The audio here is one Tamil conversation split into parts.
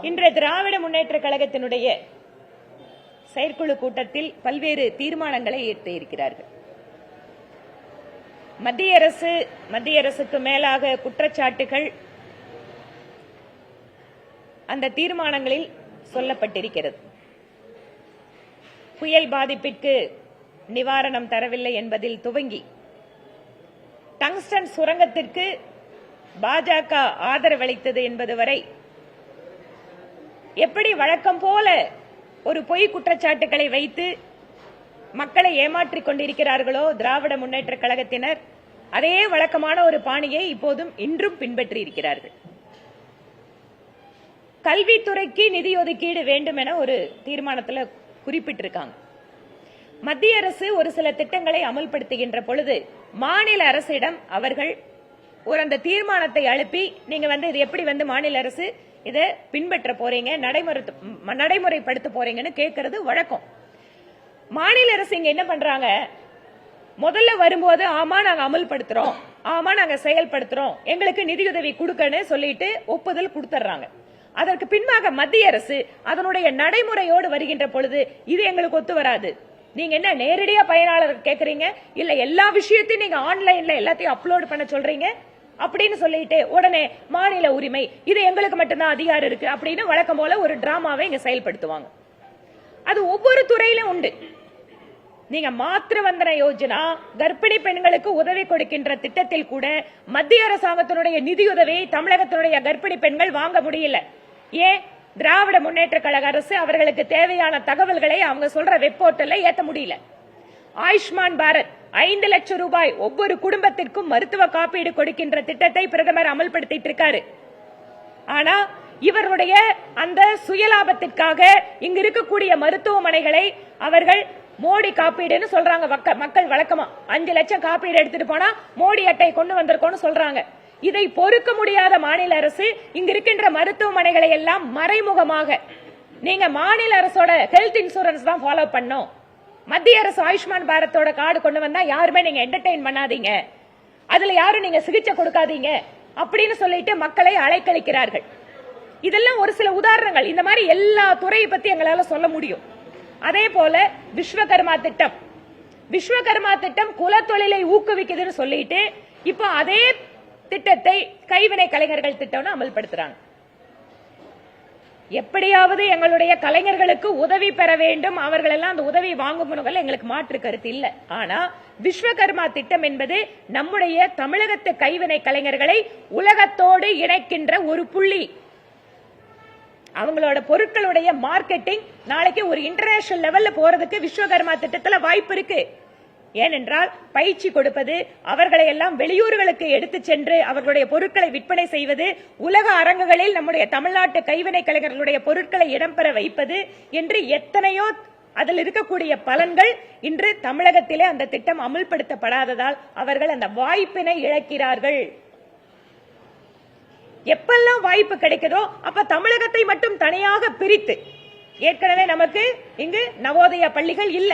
இன்று திராவிட முன்னேற்ற கழகத்தினுடைய செயற்குழு கூட்டத்தில் பல்வேறு தீர்மானங்களை ஏற்றிருக்கிறார்கள். மத்திய அரசுக்கு மேலாக குற்றச்சாட்டுகள் அந்த தீர்மானங்களில் சொல்லப்பட்டிருக்கிறது. புயல் பாதிப்பிற்கு நிவாரணம் தரவில்லை என்பதில் துவங்கி டங்ஸ்டன் சுரங்கத்திற்கு பாஜக ஆதரவளித்தது என்பது வரை எப்படி வழக்கம் போல ஒரு பொய் குற்றச்சாட்டுகளை வைத்து மக்களை ஏமாற்றிக் கொண்டிருக்கிறார்களோ திராவிட முன்னேற்ற கழகத்தினர், அதே வழக்கமான ஒரு பாணியை இப்போதும் இன்றும் பின்பற்றி இருக்கிறார்கள். கல்வித்துறைக்கு நிதி ஒதுக்கீடு வேண்டும் என ஒரு தீர்மானத்தில் குறிப்பிட்டிருக்காங்க. மத்திய அரசு ஒரு சில திட்டங்களை அமல்படுத்துகின்ற பொழுது மாநில அரசிடம் அவர்கள் ஒரு அந்த தீர்மானத்தை அனுப்பி நீங்க இது எப்படி மாநில அரசு இதை பின்பற்ற போறீங்க, நடைமுறைப்படுத்த போறீங்கன்னு கேட்கறது வழக்கம். மாநில அரசு இங்க என்ன பண்றாங்க, முதல்ல வரும்போது ஆமா நாங்க அமல்படுத்துறோம், ஆமா நாங்க செயல்படுத்துறோம், எங்களுக்கு நிதியுதவி கொடுக்கன்னு சொல்லிட்டு ஒப்புதல் கொடுத்துறாங்க. அதற்கு பின்பாக மத்திய அரசு அதனுடைய நடைமுறையோடு வருகின்ற பொழுது இது எங்களுக்கு ஒத்து வராது, நீங்க என்ன நேரடியா பயனாளர் கேக்குறீங்க, இல்ல எல்லா விஷயத்தையும் நீங்க ஆன்லைன்ல எல்லாத்தையும் அப்லோட் பண்ண சொல்றீங்க அப்படின்னு சொல்லிட்டு உடனே மாநில உரிமை இது எங்களுக்கு மட்டும்தான் அதிகாரம் இருக்கு அப்படின்னு வழக்கம் போல ஒரு டிராமாவை இங்க செயல்படுத்துவாங்க. அது ஒவ்வொரு துறையிலும் உண்டு. நீங்க மாத்திரு வந்தன யோஜனா கர்ப்பிணி பெண்களுக்கு உதவி கொடுக்கின்ற திட்டத்தில் கூட மத்திய அரசாங்கத்தினுடைய நிதியுதவியை தமிழகத்தினுடைய கர்ப்பிணி பெண்கள் வாங்க முடியல. ஏன்? திராவிட முன்னேற்ற கழக அரசு அவர்களுக்கு தேவையான தகவல்களை அவங்க சொல்ற வெப் போர்ட்டல்ல ஏத்த முடியல. ஆயுஷ்மான் பாரத் 5 லட்சம் ரூபாய் ஒவ்வொரு குடும்பத்திற்கும் மருத்துவ காப்பீடு கொடுக்கின்ற திட்டத்தை பிரதமர் அமல்படுத்திட்டு இருக்காரு. ஆனா இவருடைய அந்த சுயலாபத்திற்காக இங்க இருக்கக்கூடிய மருத்துவமனைகளை அவர்கள் மோடி காப்பீடுன்னு சொல்றாங்க. மக்கள் வழக்கமா 5 லட்சம் காப்பீடு எடுத்துட்டு போனா மோடி அட்டை கொண்டு வந்திருக்கோம்னு சொல்றாங்க. இதை பொறுக்க முடியாத மாநில அரசு இங்க இருக்கின்ற மருத்துவமனைகளை எல்லாம் மறைமுகமாக நீங்க மாநில அரசோட ஹெல்த் இன்சூரன்ஸ் தான் ஃபாலோ பண்ணும், மத்திய அரசு ஆயுஷ்மான் பாரத்தோட கார்டு கொண்டு வந்தா யாருமே நீங்க என்டர்டெயின் பண்ணாதீங்க, அதுல யாரும் நீங்க சிகிச்சை கொடுக்காதீங்க அப்படின்னு சொல்லிட்டு மக்களை அலைக்கழிக்கிறார்கள். இதெல்லாம் ஒரு சில உதாரணங்கள். இந்த மாதிரி எல்லா துறையை பத்தி எங்களால சொல்ல முடியும். அதே போல விஸ்வகர்மா திட்டம் குலத்தொழிலை ஊக்குவிக்குதுன்னு சொல்லிட்டு இப்போ அதே திட்டத்தை கைவினை கலைஞர்கள் திட்டம்னு அமல்படுத்துறாங்க. எப்படியாவது எங்களுடைய கலைஞர்களுக்கு உதவி பெற வேண்டும், அவர்கள் எல்லாம் அந்த உதவி வாங்கும் எங்களுக்கு மாற்று கருத்து இல்ல. ஆனா விஸ்வகர்மா திட்டம் என்பது நம்முடைய தமிழகத்து கைவினை கலைஞர்களை உலகத்தோடு இணைக்கின்ற ஒரு புள்ளி. அவங்களோட பொருட்களுடைய மார்க்கெட்டிங் நாளைக்கு ஒரு இன்டர்நேஷனல் லெவல்ல போறதுக்கு விஸ்வகர்மா திட்டத்துல வாய்ப்பு இருக்கு. ஏனென்றால் பயிற்சி கொடுப்பது, அவர்களை எல்லாம் வெளியூர்களுக்கு எடுத்து சென்று அவர்களுடைய பொருட்களை விற்பனை செய்வது, உலக அரங்குகளில் நம்முடைய தமிழ்நாட்டு கைவினை கலைஞர்களுடைய பொருட்களை இடம்பெற வைப்பது என்று எத்தனையோ அதில் இருக்கக்கூடிய பலன்கள் இன்று தமிழகத்திலே அந்த திட்டம் அமுல்படுத்தப்படாததால் அவர்கள் அந்த வாய்ப்பினை இழக்கிறார்கள். எப்பெல்லாம் வாய்ப்பு கிடைக்குதோ அப்ப தமிழகத்தை மட்டும் தனியாக பிரித்து, ஏற்கனவே நமக்கு இங்கு நவோதயா பள்ளிகள் இல்ல,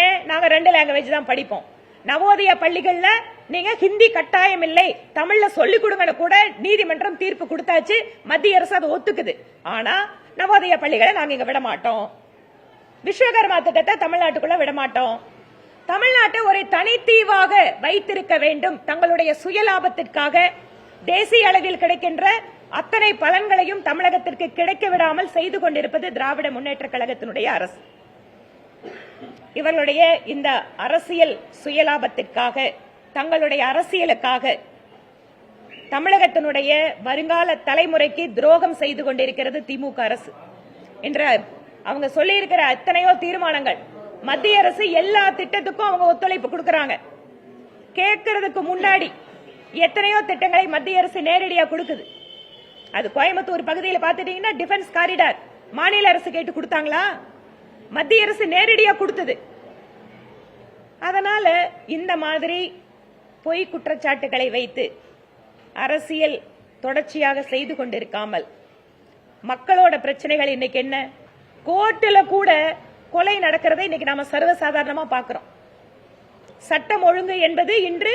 ஏன் நாங்க 2 லாங்குவேஜ் தான் படிப்போம். நவோதயா பள்ளிகள்ல நீங்க ஹிந்தி கட்டாயம் இல்லை, தமிழ்ல சொல்லிக் கொடுங்கன்னு கூட நீதிமன்றம் தீர்ப்பு கொடுத்தாச்சு, மத்திய அரசு அதை ஒத்துக்குது. ஆனா நவோதயா பள்ளிகளை நாங்க இங்க விட மாட்டோம், விஸ்வகர்மா திட்டத்தை தமிழ்நாட்டுக்குள்ள விட மாட்டோம். தமிழ்நாட்டை ஒரு தனித்தீவாக வைத்திருக்க வேண்டும், தங்களுடைய சுயலாபத்திற்காக தேசிய அளவில் கிடைக்கின்ற அத்தனை பலன்களையும் தமிழகத்திற்கு கிடைக்க விடாமல் செய்து கொண்டிருப்பது திராவிட முன்னேற்ற கழகத்தினுடைய அரசு. இவர்களுடைய இந்த அரசியல் சுயலாபத்திற்காக, தங்களுடைய அரசியலுக்காக தமிழகத்தினுடைய வருங்கால தலைமுறைக்கு துரோகம் செய்து கொண்டிருக்கிறது திமுக அரசு. என்ற அவங்க சொல்லி இருக்கிற எத்தனையோ தீர்மானங்கள், மத்திய அரசு எல்லா திட்டத்துக்கும் அவங்க ஒத்துழைப்பு கொடுக்கறாங்க. கேட்கறதுக்கு முன்னாடி எத்தனையோ திட்டங்களை மத்திய அரசு நேரடியாக கொடுக்குது. அது கோயம்புத்தூர் பகுதியில் பார்த்துட்டீங்கன்னா டிஃபென்ஸ் காரிடார் மாநில அரசு கேட்டு கொடுத்தாங்களா? மத்திய அரசு நேரடியாக கொடுத்தது. அதனால இந்த மாதிரி பொய் குற்றச்சாட்டுகளை வைத்து அரசியல் தொடர்ச்சியாக செய்து கொண்டிருக்காமல் மக்களோட பிரச்சனைகள் இன்னைக்கு என்ன, கோர்ட்டில் கூட கொலை நடக்கிறதை இன்னைக்கு நாம சர்வசாதாரணமா பார்க்கிறோம். சட்டம் ஒழுங்கு என்பது இன்று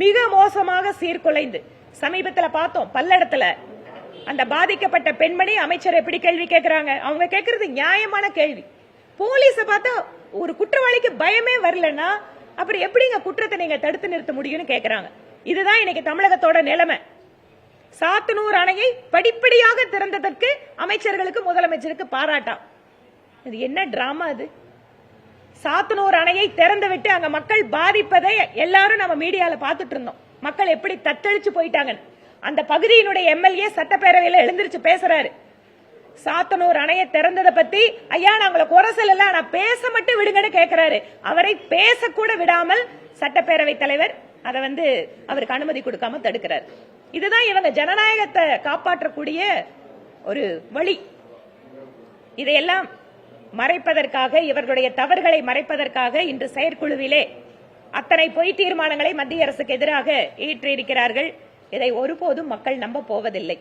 மிக மோசமாக சீர்குலைந்து, சமீபத்தில் பார்த்தோம் பல்லடத்துல அந்த பாதிக்கப்பட்ட பெண்மணி அமைச்சர் எப்படி கேள்வி கேட்கிறாங்க? அவங்க கேட்கறது நியாயமான கேள்வி. போலீஸ பார்த்தா ஒரு குற்றவாளிக்கு பயமே வரலன்னா அப்புறம் எப்படிங்க குற்றத்தை நீங்க தடுத்து நிறுத்த முடியும்னு கேட்கறாங்க. இதுதான் இன்னைக்கு தமிழகத்தோட நிலைமை. சாத்தனூர் அணையை படிப்படியாக திறந்ததற்கு அமைச்சர்களுக்கு முதலமைச்சருக்கு பாராட்டாம். இது என்ன டிராமா இது? சாத்தனூர் அணையை திறந்து விட்டு அங்க மக்கள் பாதிப்பதை எல்லாரும் நம்ம மீடியால பார்த்துட்டு இருந்தோம். மக்கள் எப்படி தத்தளிச்சு போயிட்டாங்க. அந்த பகுதியினுடைய எம்எல்ஏ சட்டப்பேரவையில எழுந்திருச்சு பேசுறாரு. சாத்தனூர் அணையை திறந்ததை பத்தி ஐயா நாங்கள குறை சொல்லல, ஆனா பேச மட்டும் விடுங்கன்னு கேட்கிறாரு. அவரை பேச கூட விடாமல் சட்டப்பேரவை தலைவர் அதை அவருக்கு அனுமதி கொடுக்காம தடுக்கிறார். இதுதான் இவங்க ஜனநாயகத்தை காப்பாற்றக்கூடிய ஒரு வழி. இதையெல்லாம் மறைப்பதற்காக, இவர்களுடைய தவறுகளை மறைப்பதற்காக இன்று செயற்குழுவிலே அத்தனை பொய் தீர்மானங்களை மத்திய அரசுக்கு எதிராக ஏற்றிருக்கிறார்கள். இதை ஒருபோதும் மக்கள் நம்ப போவதில்லை.